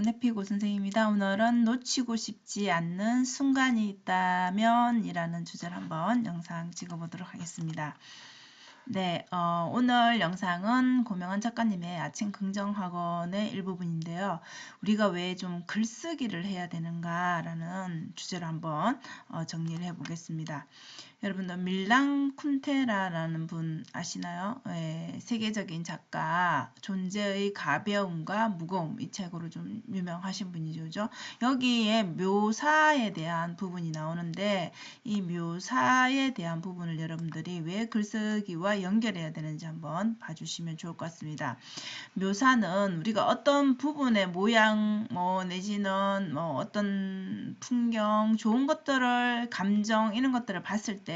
내피고 선생님입니다. 오늘은 놓치고 싶지 않는 순간이 있다면 이라는 주제로 한번 영상 찍어보도록 하겠습니다. 네, 오늘 영상은 고명환 작가님의 아침 긍정학원의 일부분인데요. 우리가 왜 좀 글쓰기를 해야 되는가라는 주제로 한번 정리를 해보겠습니다. 여러분들 밀랑 쿤테라라는 분 아시나요? 예, 세계적인 작가 존재의 가벼움과 무거움 이 책으로 좀 유명하신 분이죠. 여기에 묘사에 대한 부분이 나오는데 이 묘사에 대한 부분을 여러분들이 왜 글쓰기와 연결해야 되는지 한번 봐주시면 좋을 것 같습니다. 묘사는 우리가 어떤 부분의 모양 내지는 어떤 풍경 좋은 것들을 감정 이런 것들을 봤을 때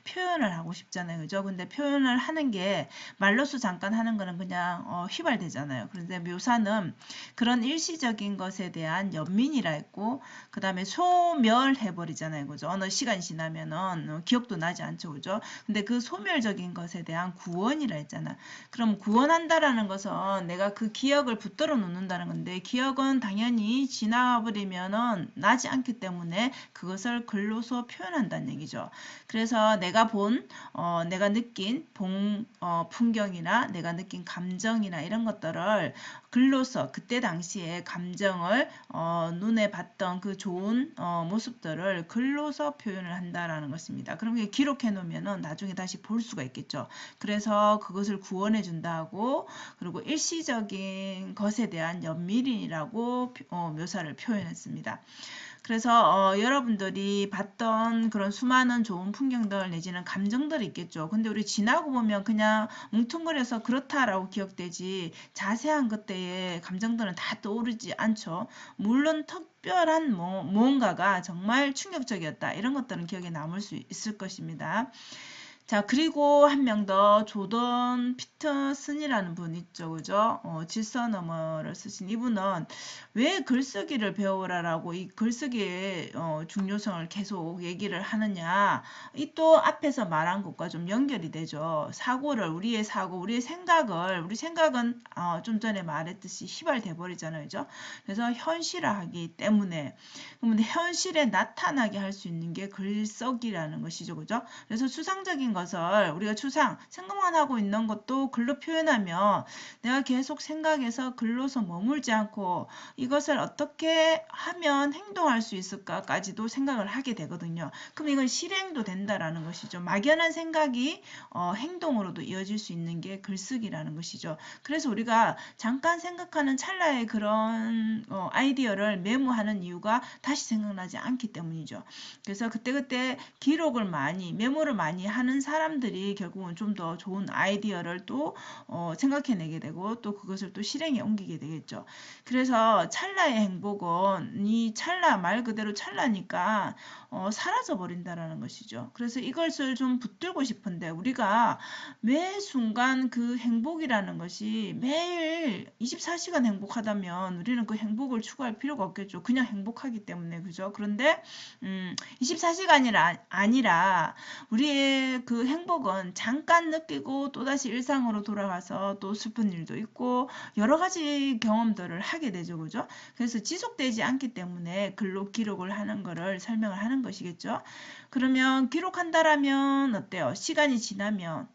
표현을 하고 싶잖아요. 그죠? 근데 표현을 하는 게 말로써 잠깐 하는 거는 그냥 휘발되잖아요. 그런데 묘사는 그런 일시적인 것에 대한 연민이라 했고 그 다음에 소멸해버리잖아요. 그죠? 어느 시간이 지나면은 기억도 나지 않죠. 그죠? 근데 그 소멸적인 것에 대한 구원이라 했잖아. 그럼 구원한다라는 것은 내가 그 기억을 붙들어 놓는다는 건데 기억은 당연히 지나버리면은 나지 않기 때문에 그것을 글로서 표현한다는 얘기죠. 그래서 내가 본, 내가 느낀 풍경이나 내가 느낀 감정이나 이런 것들을 글로서 그때 당시에 감정을 눈에 봤던 그 좋은 모습들을 글로서 표현을 한다라는 것입니다. 그럼 기록해 놓으면은 나중에 다시 볼 수가 있겠죠. 그래서 그것을 구원해 준다고 그리고 일시적인 것에 대한 연밀이라고 묘사를 표현했습니다. 그래서 여러분들이 봤던 그런 수많은 좋은 풍경들 내지는 감정들이 있겠죠. 근데 우리 지나고 보면 그냥 뭉뚱그려서 그렇다라고 기억되지 자세한 그때의 감정들은 다 떠오르지 않죠. 물론 특별한 무언가가 정말 충격적이었다. 이런 것들은 기억에 남을 수 있을 것입니다. 자, 그리고 한 명 더 조던 피터슨이라는 분 있죠. 그죠? 질서 너머를 쓰신 이분은 왜 글쓰기를 배우라라고 이 글쓰기의 중요성을 계속 얘기를 하느냐. 이 또 앞에서 말한 것과 좀 연결이 되죠. 우리의 사고, 우리 생각은 좀 전에 말했듯이 휘발돼 버리잖아요. 그죠? 그래서 현실화하기 때문에 그런데 현실에 나타나게 할 수 있는 게 글쓰기라는 것이죠. 그죠? 그래서 추상적인 것을 우리가 생각만 하고 있는 것도 글로 표현하면 내가 계속 생각해서 글로서 머물지 않고 이것을 어떻게 하면 행동할 수 있을까까지도 생각을 하게 되거든요. 그럼 이건 실행도 된다라는 것이죠. 막연한 생각이 행동으로도 이어질 수 있는 게 글쓰기라는 것이죠. 그래서 우리가 잠깐 생각하는 찰나의 그런 아이디어를 메모하는 이유가 다시 생각나지 않기 때문이죠. 그래서 그때그때 메모를 많이 하는 사람들이 결국은 좀 더 좋은 아이디어를 또 생각해내게 되고 또 그것을 또 실행에 옮기게 되겠죠. 그래서 찰나의 행복은 이 찰나 말 그대로 찰나니까 사라져 버린다라는 것이죠. 그래서 이것을 좀 붙들고 싶은데 우리가 매 순간 그 행복이라는 것이 매일 24시간 행복하다면 우리는 그 행복을 추구할 필요가 없겠죠. 그냥 행복하기 때문에 그죠? 그런데 24시간이 아니라 우리의 그 행복은 잠깐 느끼고 또다시 일상으로 돌아가서 또 슬픈 일도 있고 여러 가지 경험들을 하게 되죠. 그죠? 그래서 지속되지 않기 때문에 글로 기록을 하는 거를 설명을 하는 것이겠죠. 그러면 기록한다라면 어때요? 시간이 지나면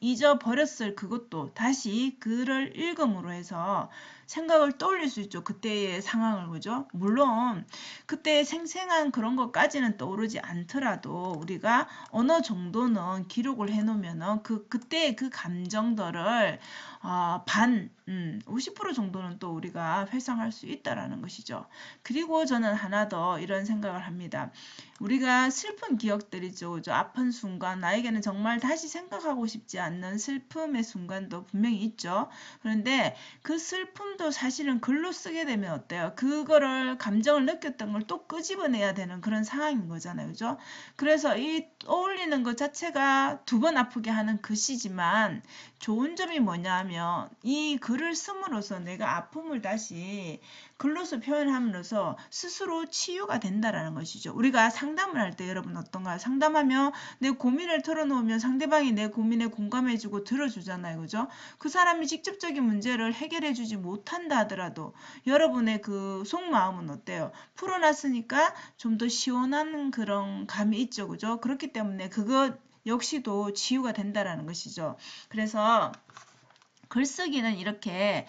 잊어버렸을 그것도 다시 글을 읽음으로 해서 생각을 떠올릴 수 있죠. 그때의 상황을 그죠? 물론 그때 생생한 그런 것까지는 떠오르지 않더라도 우리가 어느 정도는 기록을 해놓으면은 그때의 그 감정들을 50% 정도는 또 우리가 활성화할 수 있다라는 것이죠. 그리고 저는 하나 더 이런 생각을 합니다. 우리가 슬픈 기억들이죠. 그죠? 아픈 순간, 나에게는 정말 다시 생각하고 싶지 않는 슬픔의 순간도 분명히 있죠. 그런데 그 슬픔도 사실은 글로 쓰게 되면 어때요? 그거를 감정을 느꼈던 걸 또 끄집어내야 되는 그런 상황인 거잖아요. 그죠? 그래서 이 떠올리는 것 자체가 두 번 아프게 하는 글씨지만 좋은 점이 뭐냐 하면 뭐냐면 이 글을 씀으로써 내가 아픔을 다시 글로서 표현함으로써 스스로 치유가 된다라는 것이죠. 우리가 상담을 할 때 여러분 어떤가요? 상담하면 내 고민을 털어놓으면 상대방이 내 고민에 공감해주고 들어주잖아요. 그죠? 그 사람이 직접적인 문제를 해결해주지 못한다 하더라도 여러분의 그 속마음은 어때요? 풀어놨으니까 좀 더 시원한 그런 감이 있죠. 그죠? 그렇기 때문에 그것 역시도 치유가 된다라는 것이죠. 그래서 글쓰기는 이렇게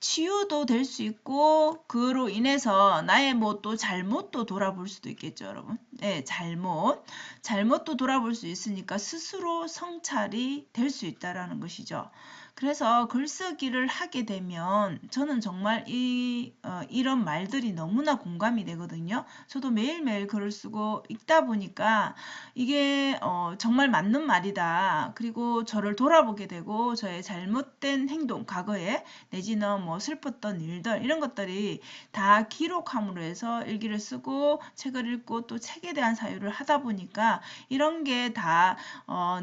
치유도 될 수 있고 그로 인해서 나의 뭐 또 잘못도 돌아볼 수도 있겠죠, 여러분. 네, 잘못도 돌아볼 수 있으니까 스스로 성찰이 될 수 있다라는 것이죠. 그래서 글쓰기를 하게 되면 저는 정말 이런 말들이 너무나 공감이 되거든요. 저도 매일매일 글을 쓰고 읽다 보니까 이게 정말 맞는 말이다. 그리고 저를 돌아보게 되고 저의 잘못된 행동, 과거에 내지는 뭐 슬펐던 일들 이런 것들이 다 기록함으로 해서 일기를 쓰고 책을 읽고 또 책에 대한 사유를 하다 보니까 이런 게 다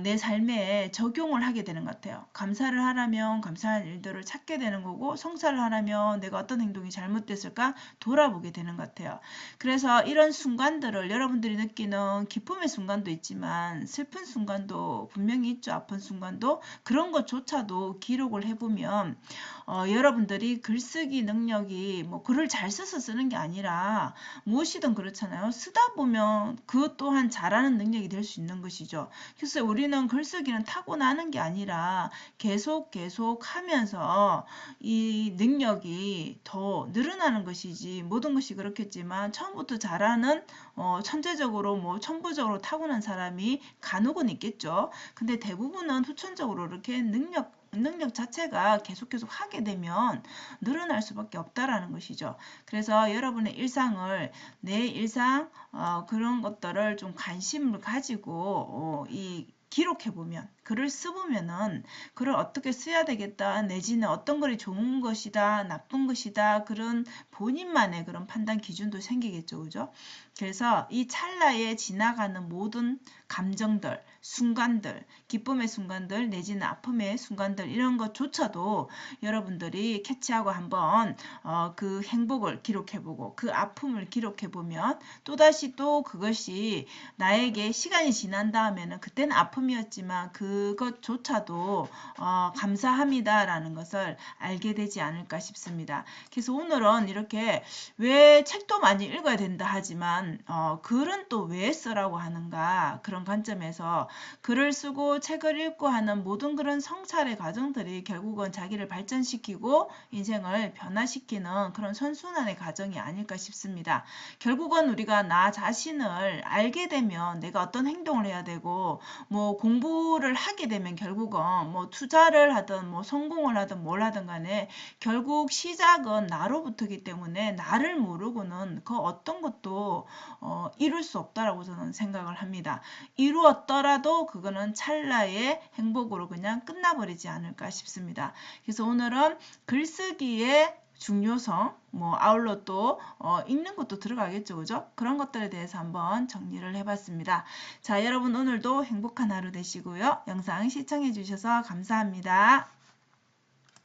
내 삶에 적용을 하게 되는 것 같아요. 감사를 하라면 감사한 일들을 찾게 되는 거고 성찰을 하라면 내가 어떤 행동이 잘못됐을까 돌아보게 되는 것 같아요. 그래서 이런 순간들을 여러분들이 느끼는 기쁨의 순간도 있지만 슬픈 순간도 분명히 있죠. 아픈 순간도 그런 것조차도 기록을 해보면 여러분들이 글쓰기 능력이 뭐 글을 잘 써서 쓰는 게 아니라 무엇이든 그렇잖아요. 쓰다 보면 그것 또한 잘하는 능력이 될 수 있는 것이죠. 그래서 우리는 글쓰기는 타고나는 게 아니라 계속 하면서 이 능력이 더 늘어나는 것이지 모든 것이 그렇겠지만 처음부터 잘하는 천재적으로 뭐 천부적으로 타고난 사람이 간혹은 있겠죠. 근데 대부분은 후천적으로 이렇게 능력 자체가 계속 하게 되면 늘어날 수밖에 없다라는 것이죠. 그래서 여러분의 일상을 내 일상 그런 것들을 좀 관심을 가지고 기록해보면 글을 써보면은 글을 어떻게 써야 되겠다 내지는 어떤 글이 좋은 것이다 나쁜 것이다 그런 본인만의 그런 판단 기준도 생기겠죠. 그죠? 그래서 이 찰나에 지나가는 모든 감정들 순간들 기쁨의 순간들 내지는 아픔의 순간들 이런 것조차도 여러분들이 캐치하고 한번 그 행복을 기록해보고 그 아픔을 기록해보면 또다시 또 그것이 나에게 시간이 지난 다음에는 그때는 아픔이었지만 그것조차도 감사합니다라는 것을 알게 되지 않을까 싶습니다. 그래서 오늘은 이렇게 왜 책도 많이 읽어야 된다 하지만 글은 또 왜 쓰라고 하는가 그런 관점에서 글을 쓰고 책을 읽고 하는 모든 그런 성찰의 과정들이 결국은 자기를 발전시키고 인생을 변화시키는 그런 선순환의 과정이 아닐까 싶습니다. 결국은 우리가 나 자신을 알게 되면 내가 어떤 행동을 해야 되고 뭐 공부를 하게 되면 결국은 뭐 투자를 하든 뭐 성공을 하든 뭘 하든 간에 결국 시작은 나로부터이기 때문에 나를 모르고는 그 어떤 것도 이룰 수 없다라고 저는 생각을 합니다. 이루었더라도 그거는 찰나의 행복으로 그냥 끝나버리지 않을까 싶습니다. 그래서 오늘은 글쓰기의 중요성, 뭐 아울러 또 읽는 것도 들어가겠죠, 그죠? 그런 것들에 대해서 한번 정리를 해봤습니다. 자, 여러분 오늘도 행복한 하루 되시고요. 영상 시청해 주셔서 감사합니다.